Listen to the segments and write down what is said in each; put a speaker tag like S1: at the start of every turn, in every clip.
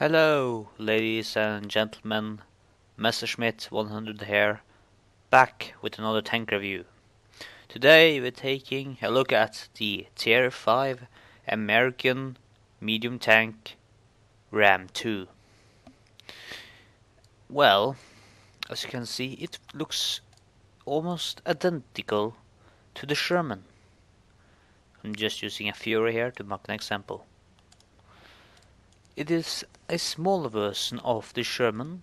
S1: Hello, ladies and gentlemen, Messerschmitt 100 here, back with another tank review. Today we're taking a look at the Tier 5 American medium tank Ram 2. Well, as you can see, it looks almost identical to the Sherman. I'm just using a Fury here to mark an example. It is a smaller version of the Sherman,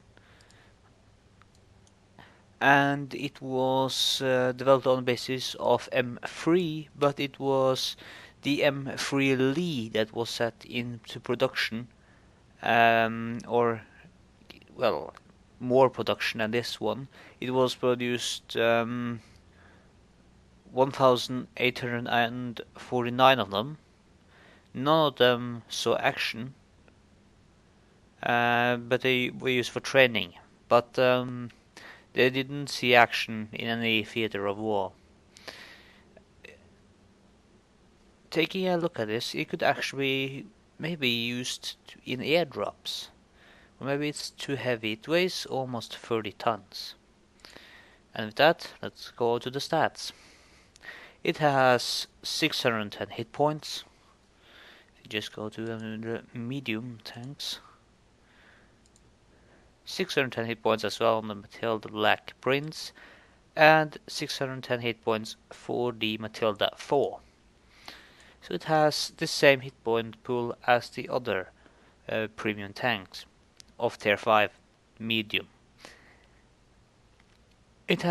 S1: and it was developed on the basis of M3, but it was the M3 Lee that was set into production, or well, more production than this one. It was produced 1,849 of them. None of them saw action, but they were used for training. But they didn't see action in any theater of war. Taking a look at this, it could actually maybe be used in airdrops. Or maybe it's too heavy. It weighs almost 30 tons. And with that, let's go to the stats. It has 610 hit points. If you just go to the medium tanks. 610 hit points as well on the Matilda Black Prince, and 610 hit points for the Matilda 4. So it has the same hit point pool as the other premium tanks of Tier 5 medium. It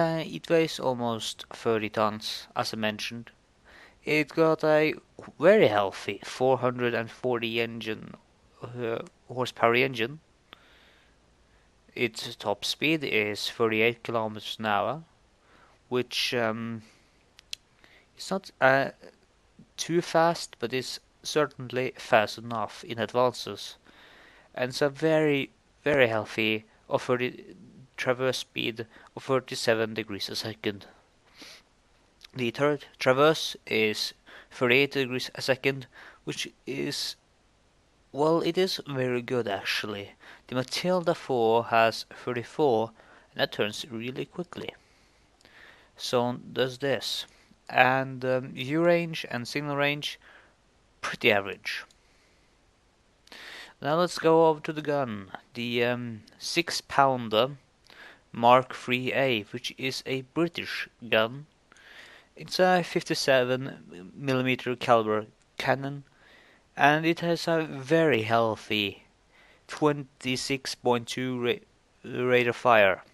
S1: weighs almost 30 tons, as I mentioned. It got a very healthy 440 horsepower engine. Its top speed is 38 kilometers an hour, which is not too fast, but is certainly fast enough in advances. And it's a very, very healthy traverse speed of 37 degrees a second. The third traverse is 38 degrees a second, which is, well, it is very good actually. The Matilda 4 has 34, and that turns really quickly. So does this. And view range and signal range, pretty average. Now let's go over to the gun. The 6-pounder Mark IIIA, which is a British gun. It's a 57mm caliber cannon, and it has a very healthy 26.2 rate of fire.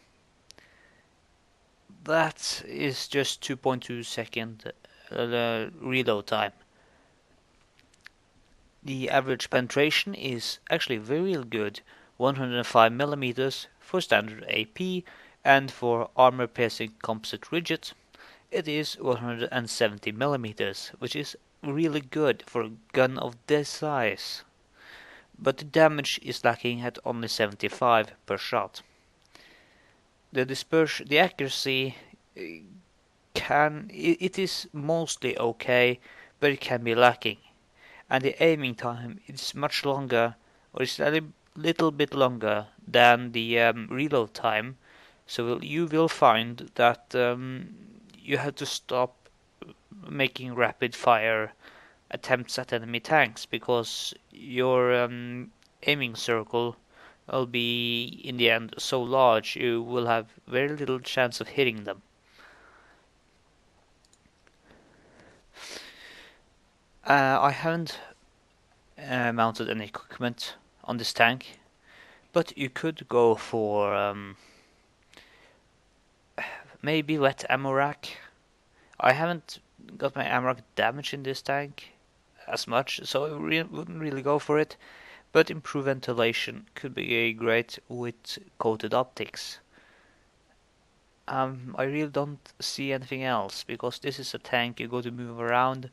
S1: That is just 2.2 second reload time. The average penetration is actually very good, 105mm for standard AP, and for armor-piercing composite rigid, it is 170mm, which is really good for a gun of this size. But the damage is lacking at only 75 per shot. The accuracy it is mostly okay, but it can be lacking. And the aiming time is much longer, or it's a little bit longer than the reload time. So you will find that you have to stop making rapid fire attempts at enemy tanks, because your aiming circle will be in the end so large you will have very little chance of hitting them. I haven't mounted any equipment on this tank, but you could go for maybe wet ammo rack. I haven't got my ammo rack damaged in this tank as much, so I wouldn't really go for it. But improved ventilation could be great with coated optics. I really don't see anything else, because this is a tank you go to move around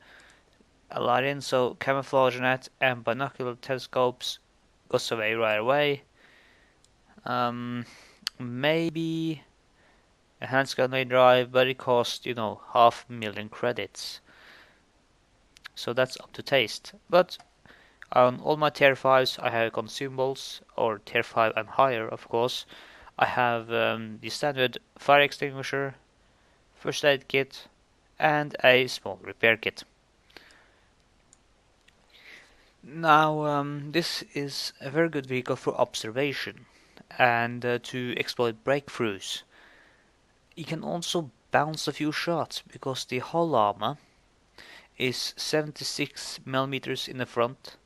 S1: a lot in, so camouflage net and binocular telescopes goes away right away. Maybe a handgun drive, but it costs, 500,000 credits. So that's up to taste. But On all my tier 5s I have consumables, or tier 5 and higher of course. I have the standard fire extinguisher, first aid kit, and a small repair kit. Now, this is a very good vehicle for observation and to exploit breakthroughs. You can also bounce a few shots because the hull armor is 76 millimeters in the front,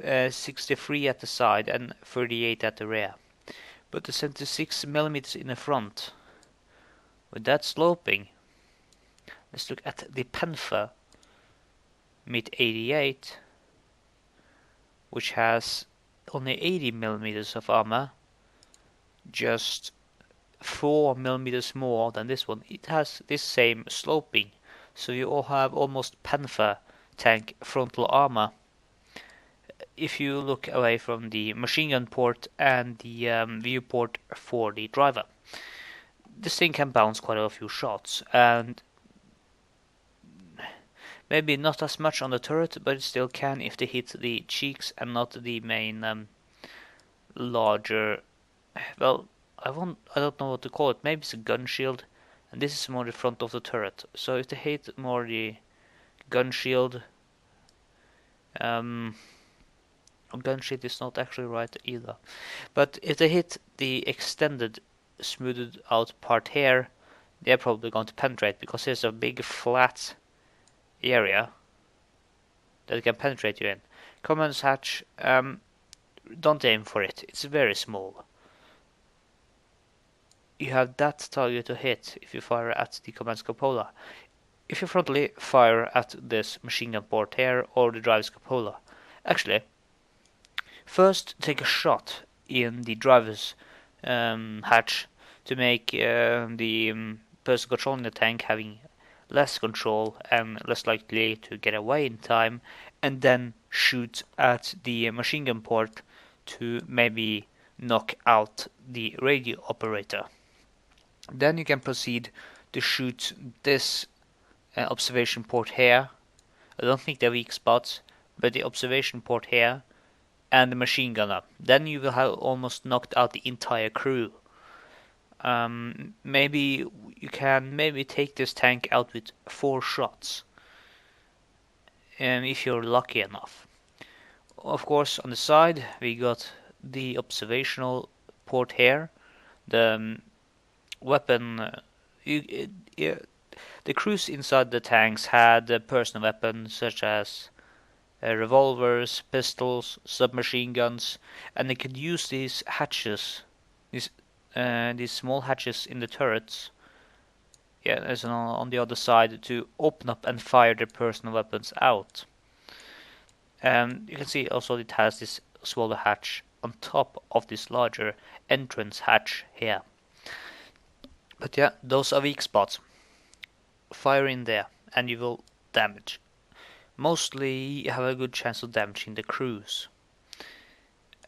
S1: 63 at the side, and 38 at the rear. But the 76 millimeters in the front, with that sloping, let's look at the Panther Mid 88, which has only 80 millimeters of armor, just 4 millimeters more than this one. It has this same sloping, so you all have almost Panther tank frontal armor. If you look away from the machine gun port and the viewport for the driver, this thing can bounce quite a few shots, and maybe not as much on the turret, but it still can if they hit the cheeks and not the main larger. Well, I don't know what to call it. Maybe it's a gun shield, and this is more the front of the turret. So if they hit more the gun shield, gun shield is not actually right either. But if they hit the extended, smoothed out part here, they're probably going to penetrate because there's a big flat area that can penetrate you in. Command's hatch, don't aim for it. It's very small. You have that target to hit if you fire at the command's cupola. If you frontally fire at this machine gun port here or the driver's cupola, actually, first take a shot in the driver's hatch to make the person controlling the tank having less control and less likely to get away in time, and then shoot at the machine gun port to maybe knock out the radio operator. Then you can proceed to shoot this observation port here. I don't think they're weak spots, but the observation port here and the machine gunner. Then you will have almost knocked out the entire crew. Maybe you can take this tank out with 4 shots, if you're lucky enough. Of course, on the side we got the observational port here. The weapon, the crews inside the tanks had personal weapons such as revolvers, pistols, submachine guns, and they could use these hatches, these small hatches in the turrets, as on the other side, to open up and fire their personal weapons out. And you can see also it has this smaller hatch on top of this larger entrance hatch here. But yeah, those are weak spots. Fire in there and you will damage. Mostly you have a good chance of damaging the crews.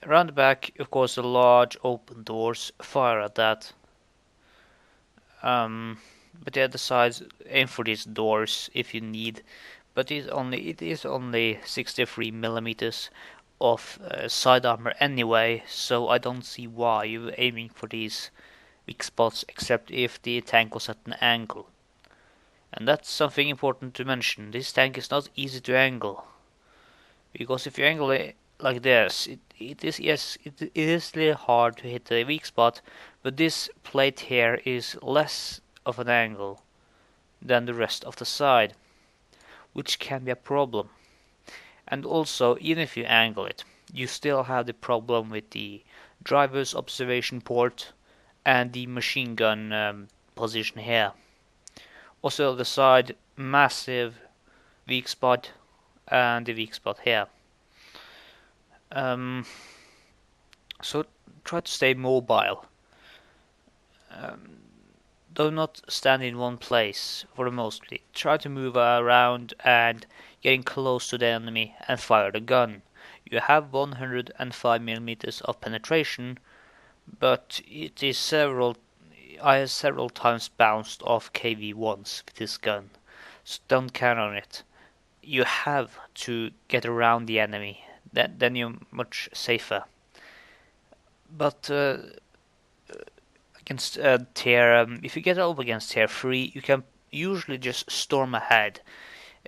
S1: Around the back, of course, the large open doors, fire at that. But the other sides, aim for these doors if you need. But it is only 63 millimeters of side armor anyway, so I don't see why you're aiming for these weak spots except if the tank was at an angle. And that's something important to mention. This tank is not easy to angle, because if you angle it like this, it is really hard to hit the weak spot, but this plate here is less of an angle than the rest of the side, which can be a problem. And also, even if you angle it, you still have the problem with the driver's observation port and the machine gun position here. Also the side, massive weak spot, and the weak spot here. So try to stay mobile. Do not stand in one place for the mostly. Try to move around and getting close to the enemy and fire the gun. You have 105 millimeters of penetration, but it is I have several times bounced off KV-1s with this gun, so don't count on it. You have to get around the enemy. then you're much safer. But against tier, if you get up against tier 3, you can usually just storm ahead.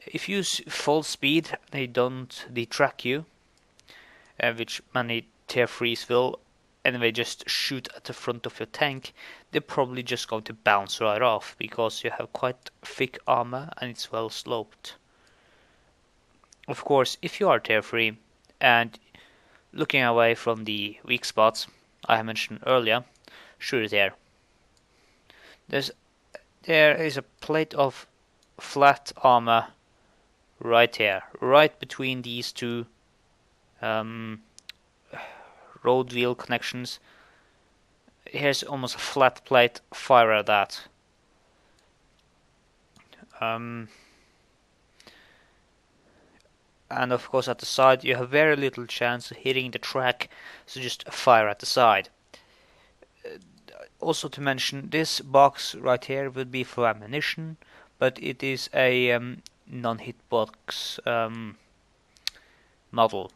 S1: If you use full speed, they track you, which many tier 3s will, and they just shoot at the front of your tank. They're probably just going to bounce right off because you have quite thick armor and it's well sloped. Of course, if you are tier 3 and looking away from the weak spots I have mentioned earlier, shoot it there. There is a plate of flat armor right here, right between these two road wheel connections. Here's almost a flat plate. Fire at that. And of course at the side you have very little chance of hitting the track, so just fire at the side. Also to mention, this box right here would be for ammunition, but it is a non-hitbox model.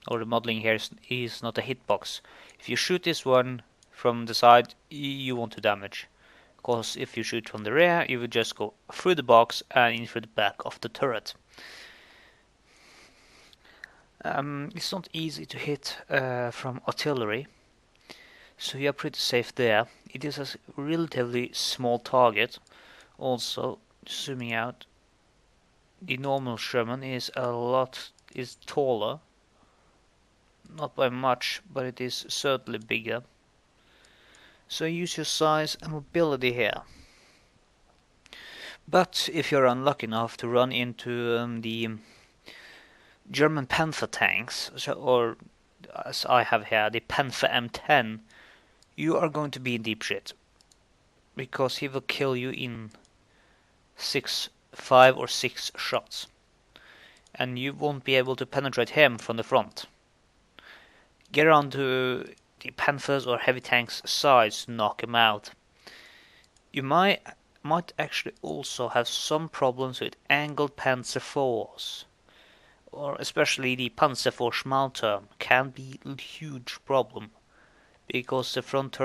S1: Or the modeling here is not a hitbox. If you shoot this one from the side, you won't do damage. Because if you shoot from the rear, you would just go through the box and in through the back of the turret. It's not easy to hit from artillery, so you are pretty safe there. It is a relatively small target. Also, zooming out, the normal Sherman is taller. Not by much, but it is certainly bigger. So use your size and mobility here. But if you're unlucky enough to run into the German Panther tanks, or as I have here, the Panther M10, you are going to be in deep shit. Because he will kill you in 5 or 6 shots. And you won't be able to penetrate him from the front. Get around to the Panthers or heavy tanks' sides to knock him out. You might actually also have some problems with angled Panzer IVs, or especially the Panzer IV Schmalturm can be a huge problem, because the front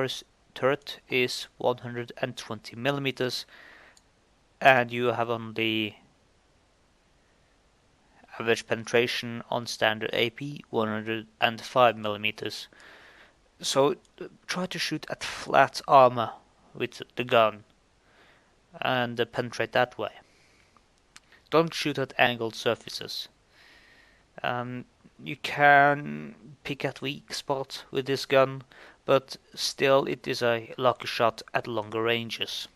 S1: turret is 120 millimeters, and you have only average penetration on standard AP 105 millimeters. So try to shoot at flat armor with the gun and penetrate that way. Don't shoot at angled surfaces. You can pick at weak spot with this gun, but still it is a lucky shot at longer ranges.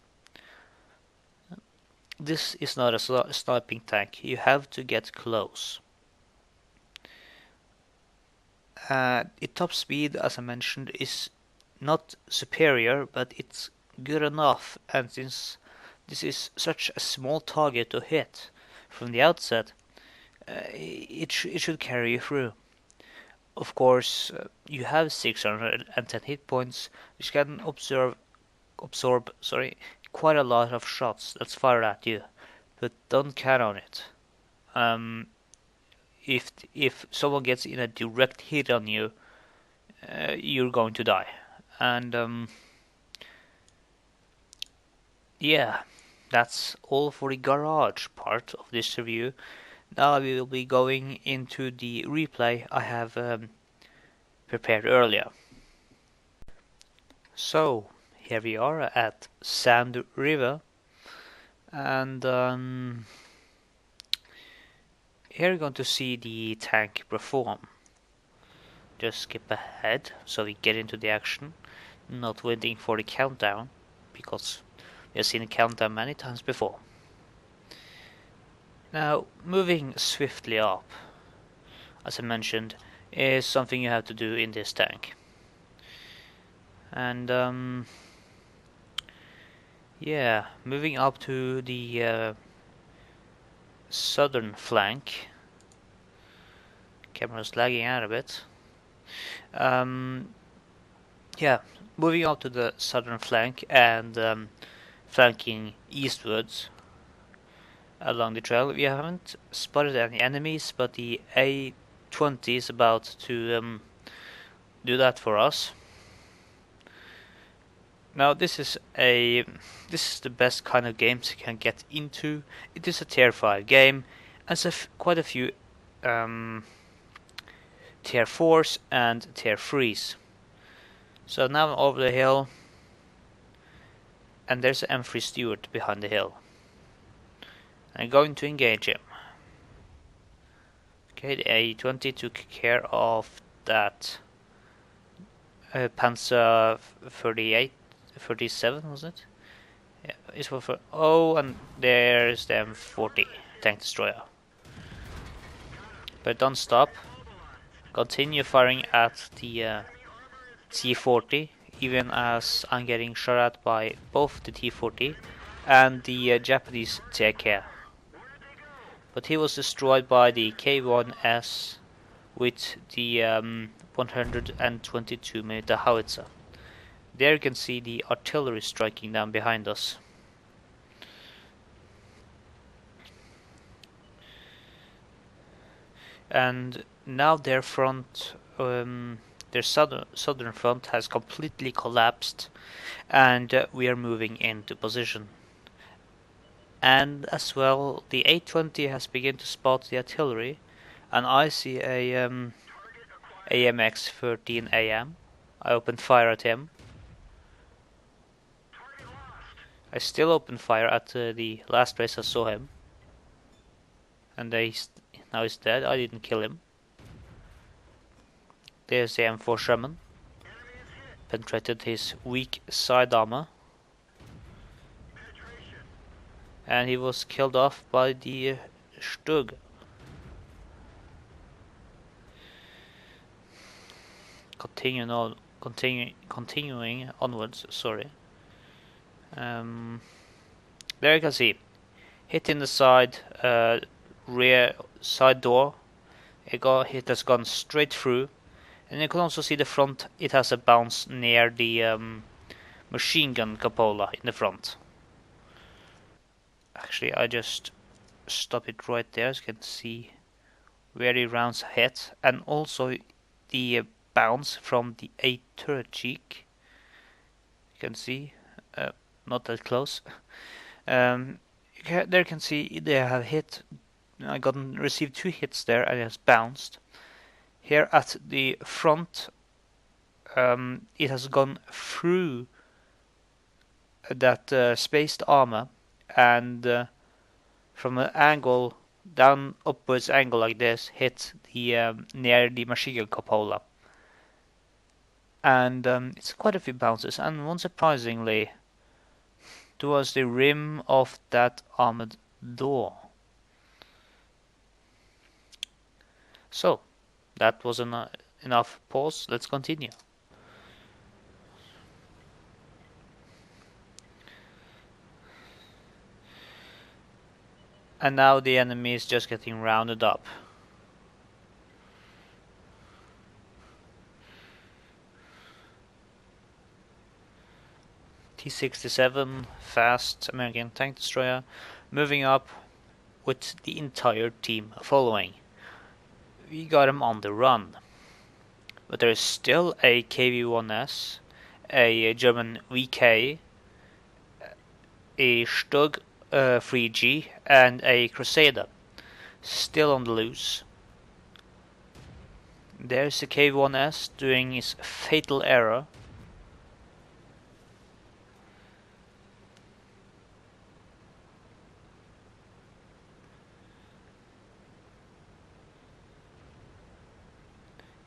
S1: This is not a sniping tank. You have to get close. Its top speed, as I mentioned, is not superior, but it's good enough. And since this is such a small target to hit from the outset, it should carry you through. Of course, you have 610 hit points, which can absorb quite a lot of shots that's fired at you, but don't count on it. If someone gets in a direct hit on you, you're going to die. And yeah, that's all for the garage part of this review. Now we will be going into the replay I have prepared earlier. So here we are at Sand River, and here you're going to see the tank perform. Just skip ahead so we get into the action, not waiting for the countdown, because we have seen the countdown many times before. Now, moving swiftly up, as I mentioned, is something you have to do in this tank. And yeah, moving up to the southern flank. Camera's lagging out a bit. Yeah, moving up to the southern flank and flanking eastwards along the trail. We haven't spotted any enemies, but the A20 is about to do that for us. Now this is the best kind of games you can get into. It is a tier 5 game, as quite a few tier 4s and tier 3s. So now I'm over the hill, and there's an M3 Steward behind the hill. I'm going to engage him. Okay, the A20 took care of that. Panzer 38, 37 was it? Yeah, it's for oh, and there's the M40 tank destroyer. But don't stop. Continue firing at the T40, even as I'm getting shot at by both the T40 and the Japanese teir. But he was destroyed by the K1S with the 122mm howitzer. There you can see the artillery striking down behind us. And now their front, their southern front has completely collapsed, and we are moving into position. And as well, the A20 has begun to spot the artillery, and I see a AMX 13 AM. I opened fire at him. I still opened fire at the last place I saw him, and now he's dead. I didn't kill him. There's the M4 Sherman. Penetrated his weak side armor, and he was killed off by the Stug. Continuing onwards. Sorry. There you can see, hit in the side, rear side door. It has gone straight through, and you can also see the front. It has a bounce near the machine gun cupola in the front. Actually, I just stop it right there, so you can see where the rounds hit, and also the bounce from the A turret cheek. You can see, not that close. There you can see they have hit. I received 2 hits there, and it has bounced. Here at the front, it has gone through that spaced armor, and from an angle, down upwards angle like this, hit the near the machine gun cupola. And it's quite a few bounces, and unsurprisingly, towards the rim of that armored door. So, that was enough pause. Let's continue. And now the enemy is just getting rounded up. T-67, fast American tank destroyer, moving up with the entire team following. We got him on the run. But there is still a KV-1S, a German wiki, a Stug 3G, and a Crusader, still on the loose. There's the KV-1S doing his fatal error.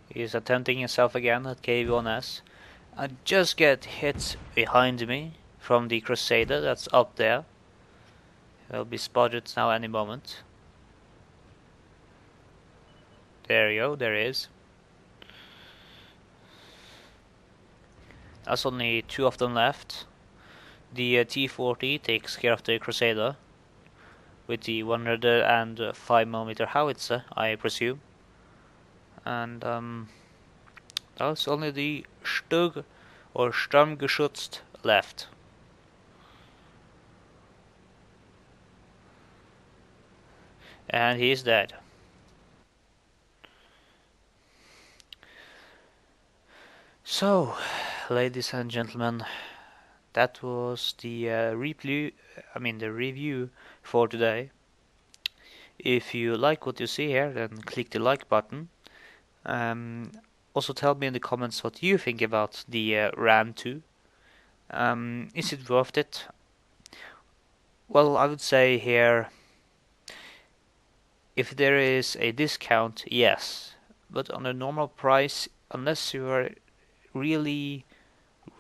S1: He's attempting himself again at KV-1S. I just get hit behind me from the Crusader that's up there. He'll be spotted now any moment. There you go, there he is. There's only 2 of them left. The T-40 takes care of the Crusader with the 105mm howitzer, I presume. And that's only the Stug or Sturmgeschütz left. And he's dead. So, ladies and gentlemen, that was the the review for today. If you like what you see here, then click the like button. Um, Also, tell me in the comments what you think about the RAM 2. Is it worth it? Well, I would say here, if there is a discount, yes. But on a normal price, unless you are really,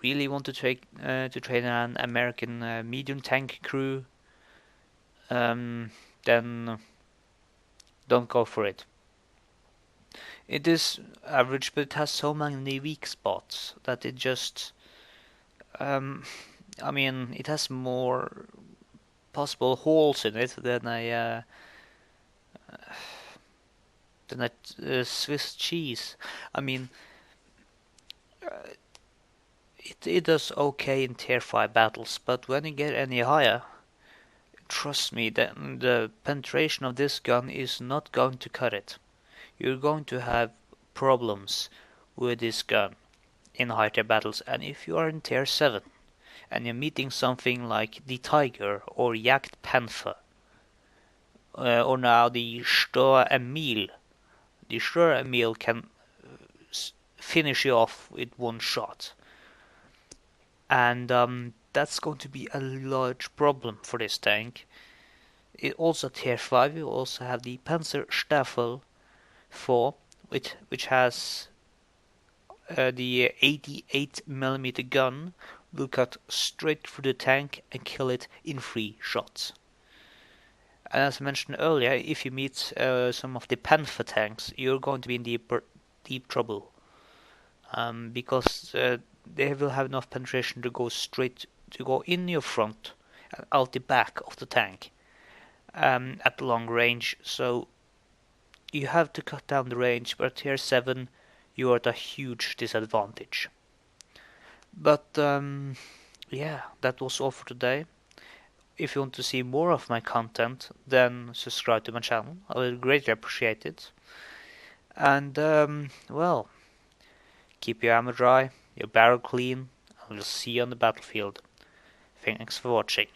S1: really want to train an American medium tank crew, then don't go for it. It is average, but it has so many weak spots that it just, um, it has more possible holes in it than a Swiss cheese. I mean, it does okay in tier 5 battles, but when you get any higher, trust me, the penetration of this gun is not going to cut it. You're going to have problems with this gun in high tier battles, and if you are in tier 7 and you're meeting something like the Tiger or Jagd Panther, or now the Stör Emil, the Stör Emil can finish you off with one shot. And that's going to be a large problem for this tank. It also tier 5, you also have the Panzerstaffel 4, which has the 88mm gun, will cut straight through the tank and kill it in 3 shots. And as I mentioned earlier, if you meet some of the Panther tanks, you're going to be in deep trouble. Because they will have enough penetration to go in your front and out the back of the tank at long range. So you have to cut down the range, but at tier 7 you are at a huge disadvantage. But yeah, that was all for today. If you want to see more of my content, then subscribe to my channel. I would greatly appreciate it. And well, keep your ammo dry, your barrel clean, and we'll see you on the battlefield. Thanks for watching.